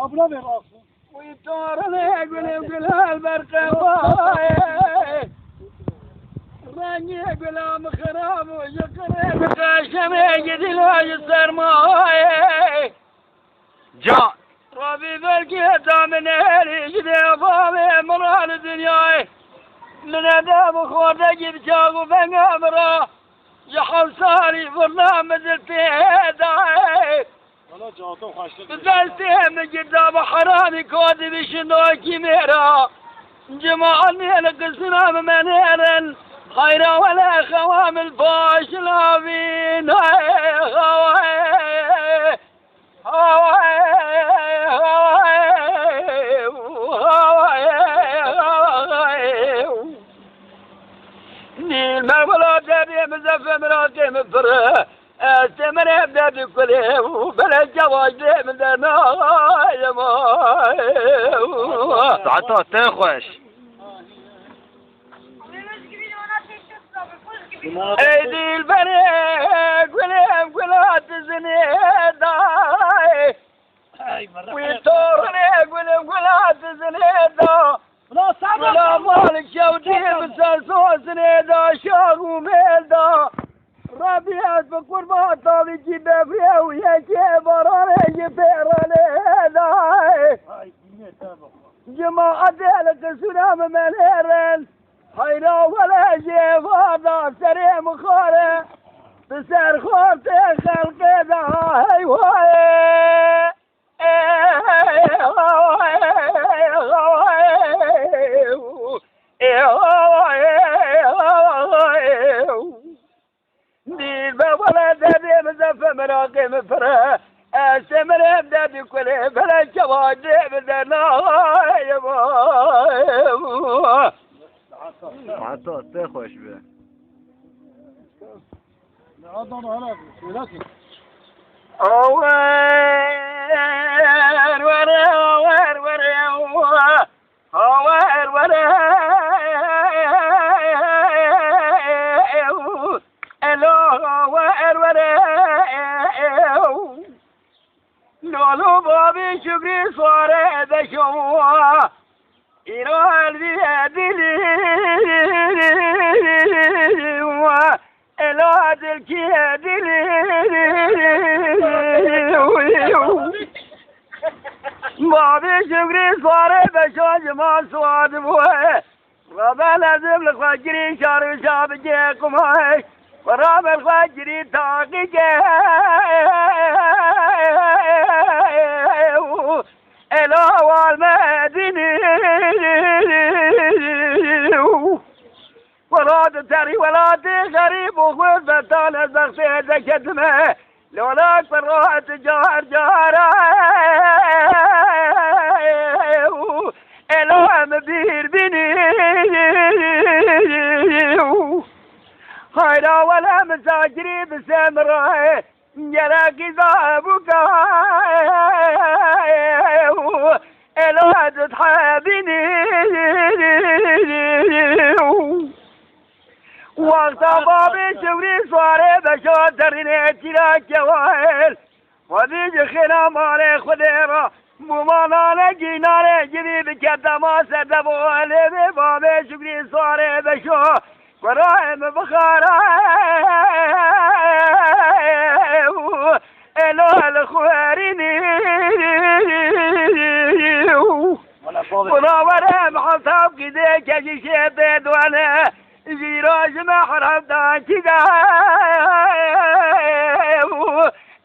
أبلا براسه ويطارني يقول البرقواي راني يقول مخرام ويقرب قاشم يجد الواجسر ماي جا ربي بالكيتا من هالي جدي فامي مرال الدنيا من ادام خوضة جيب شاقو فنقامرا يحل صاري برنامج التهداي أنا جاته خاشته بزلتي من قدام حرامي كودي بشنو كيميرا جماعني القسنا بمنيرا خيرا ولا خوام الفاش لابين نيل مرملات دي مزفة مراتي مفره استمر يبدأ بكله وبلا الجواج دي من دنا يا ما تعطى تخوش ايدي البريق وليم قلات زنيدا ويطورني وليم قلات زنيدا ولا مالك شوتي بسلسو زنيدا شاقو ميلدا ربيعت بقربات طالي جيبه فيه ويجي براني جبيراني جماعة ديلك سلام منيرن حينا ولا جيب هذا سريع مخاري بسر خورتي خلقي ذا هاي دير بولا دادي مزفة مراقي مفره استمر يبدأ بكله بلا جواد بدنا يا ما تعطى تخوش به عضنا هلا ولكن لولو بابي شكري صار بشوا إيران بيدلي العاد الكيدلي بابي شكري صار بشوا جمال صواد بوه ربا لازم الفجري شهر شاب جيكم هاي ورام الفجري تاقي الأول مديني وراد تري ولاد غريب وخذ بطالة زغسي زكدمه لولاك فرات جار جارة الأهم بير بني خيرا ولا مساجري بسمره جلاكي ذهبك الواد تحابني وقت بابي شوري صاري بشوترني اتلاك جوائل وذيج خنام علي خديرة ممانا لقي ناري جديد كتا ما سدبوا لي بابي شوري صاري بشو ورايم بخارة إله الخواريني ونورم حصاب كده كشي شدد وانا جيراج محرم دانكدا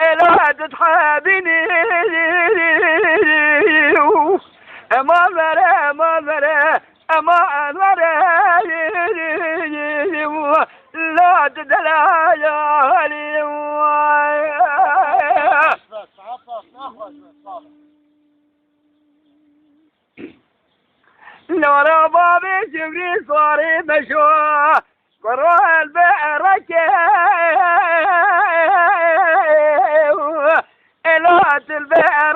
إله تتحابيني أمان ورا أمان ورا أمان ورا لا تدلع يا هلي نورا بابي شبري صاري مشوا وروح البئر الوقت البئر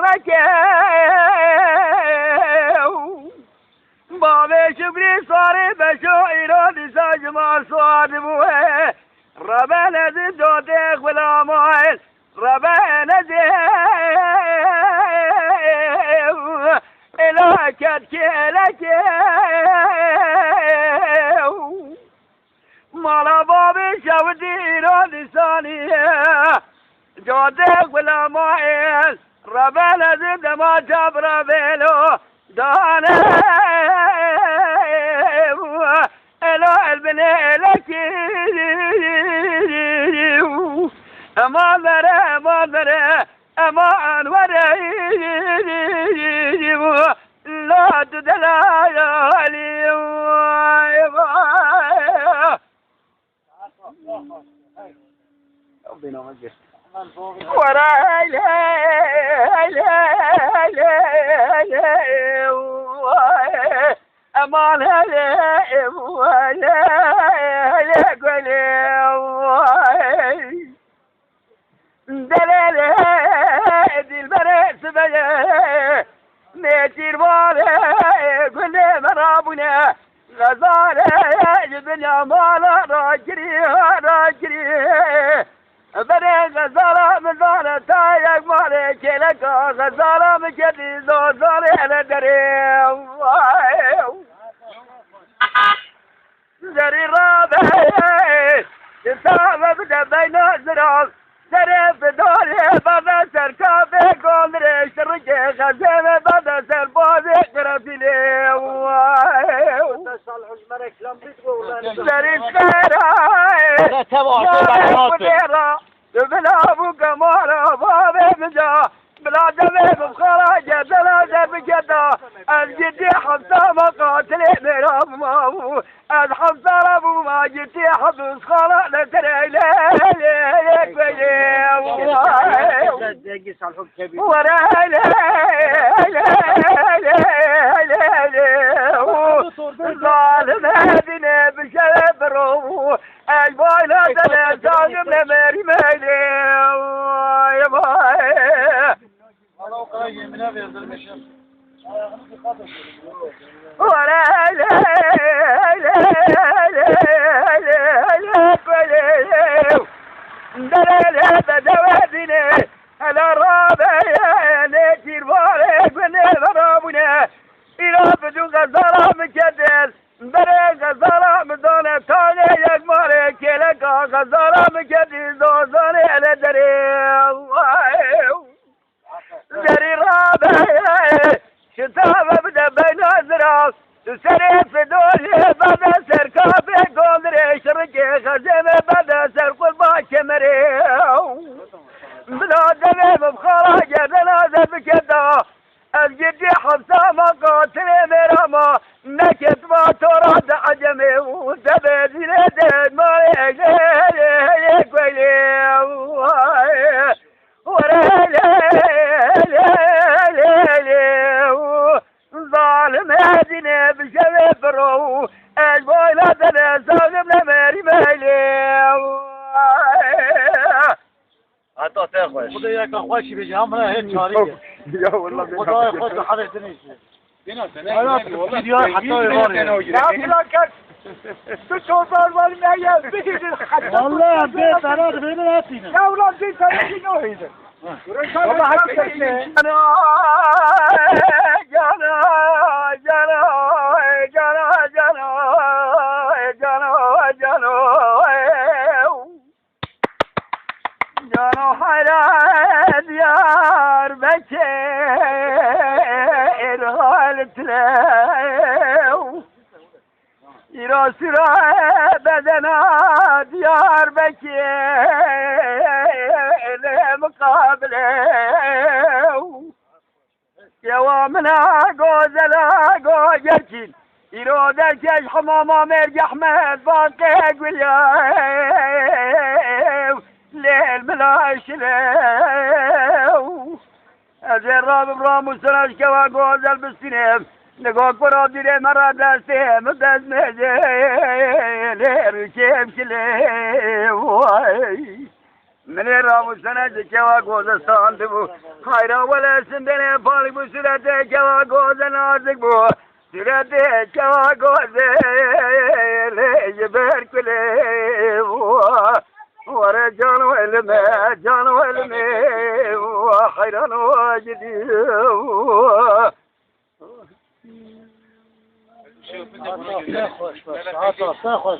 بابي شبري صاري بشو إيراني ساج مع صواد بوه ربنا زدوتك ولا مايل ربنا زي كتكلك مالا بابي شودي رادي ثانية جودك ولا مايل ربنا زد ما جاب ربيلو دانا الو البني لك اما ذره اما انوره لا تدلالي ربنا مجد وراي امان دلالي دي البنات سبيا نيتي الوالي قل مرابنا غزالة جبن يا مالا راجري بني غزالة من زالة تايق مالي كيلك غزالة من كدي زوزالي على دري زري رابع يتابع بدا بين الزراب زري بدوري بدا سركابي قندري شرقي غزالة بدا سربابي قرافيلي زري الشارع بلا ابو كمال بابي مجا بلا دمي بخراجه بلا دمي كدا الجدي حمزه مقاتل مرام مامو الحمزه ابو ما جدي حبس خلا نتري ليك ورا ظالم هدنا بشرب روح البايلة دل زاغم لمري مالي يا باي ولا دلال بدوادنا على الرابع نجير بارك ونبرابنا إلى بدو غزالة مكدل بري غزالة مدونة تاني يجمالي كيلك غزالة مكدل دوزاني على دري رابع شتابة بدا بين الزراف تسري في دولي بدا سركابي قندري شرقي خزيمة بدا سرق الباكي مريو بلا دمي بخراجة دنازة بكدا الجدي حبسة مقاتل مرامة نكت ما تراد عجمي وتبدي لدين ما يجيك ويلي ظالم هدنا بشبه برو البويلة دنا ظالم لماري مالي حتی تخوش خدا یک خوشی بجی همراه هیچ چاریه یا والله خدای خود حرکت نیست ویدیو حتی تو چوبان ولی نگه بگید والله به طرف بینه نتینه یا اولاد دین طرف نویده والله حقیقت جانو حيران ديار بكير غالت له يراسل بدنا ديار بكير مقابله يوامنا غوزلا غوجركين يرود الكيش حمامة مرجع احمد باقي قوليا ليل ملاش لو الراب برام وسراج كوا غوزل بالسنيم نقول برادي لي مرة داستيم داز مجيل ركيم كليم من الرام وسراج كوا غوزل صاندبو خيرا ولا سندني بالي بسرته كوا غوزل نازك بو سرته كوا غوزل يبر كليم ورا جان وعلمي وخيرا واجدي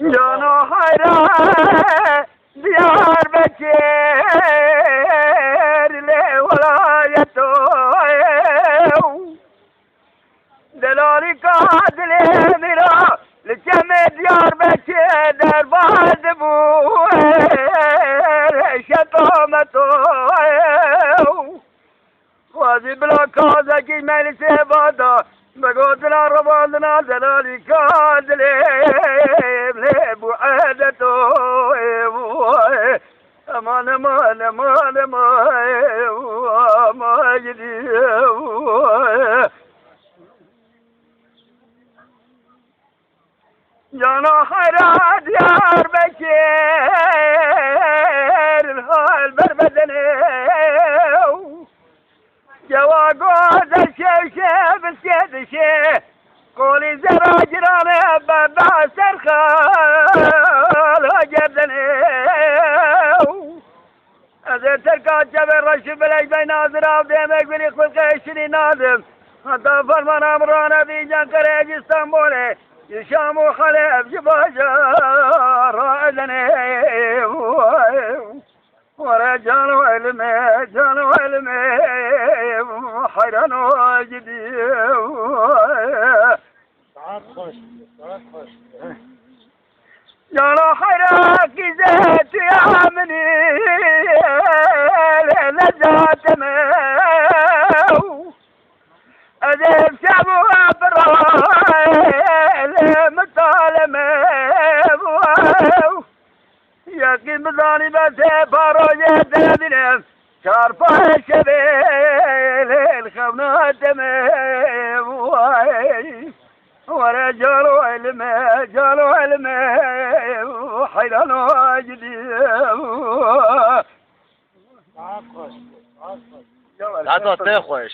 Yana hayra Diyarbakır le velayeto Delali kadile mira Leceme Diyarbakır derbad bu Şetometo Vazi bla kaza ki melise bada بقودنا رباضنا دلالي كادلي بليبو عادتو امان امان امان ما يدي جانا حيرات يار بكير الهال بربدني جواقوز الشيشة بالسيد الشيء قولي زراجراني بابا سرخال جردني أذي تركا جبر رشب بلاش بي ناظر عبديمك بلي خلق عشري ناظم حتى فرمان عمرانا في جنكريج اسطنبولي يشامو خليب جباجة رائدني ورجال علمي جال علمي حيران واجدي يا حيراك زيت يا مني لزات ماو أذيب شعبو أبرال مطالمة يقين بظالي بس باروجة دلبنم شارفة الشبيل الخبنا دمي ورجال علمي جال علمي حيران واجدي لا تعطيه خوش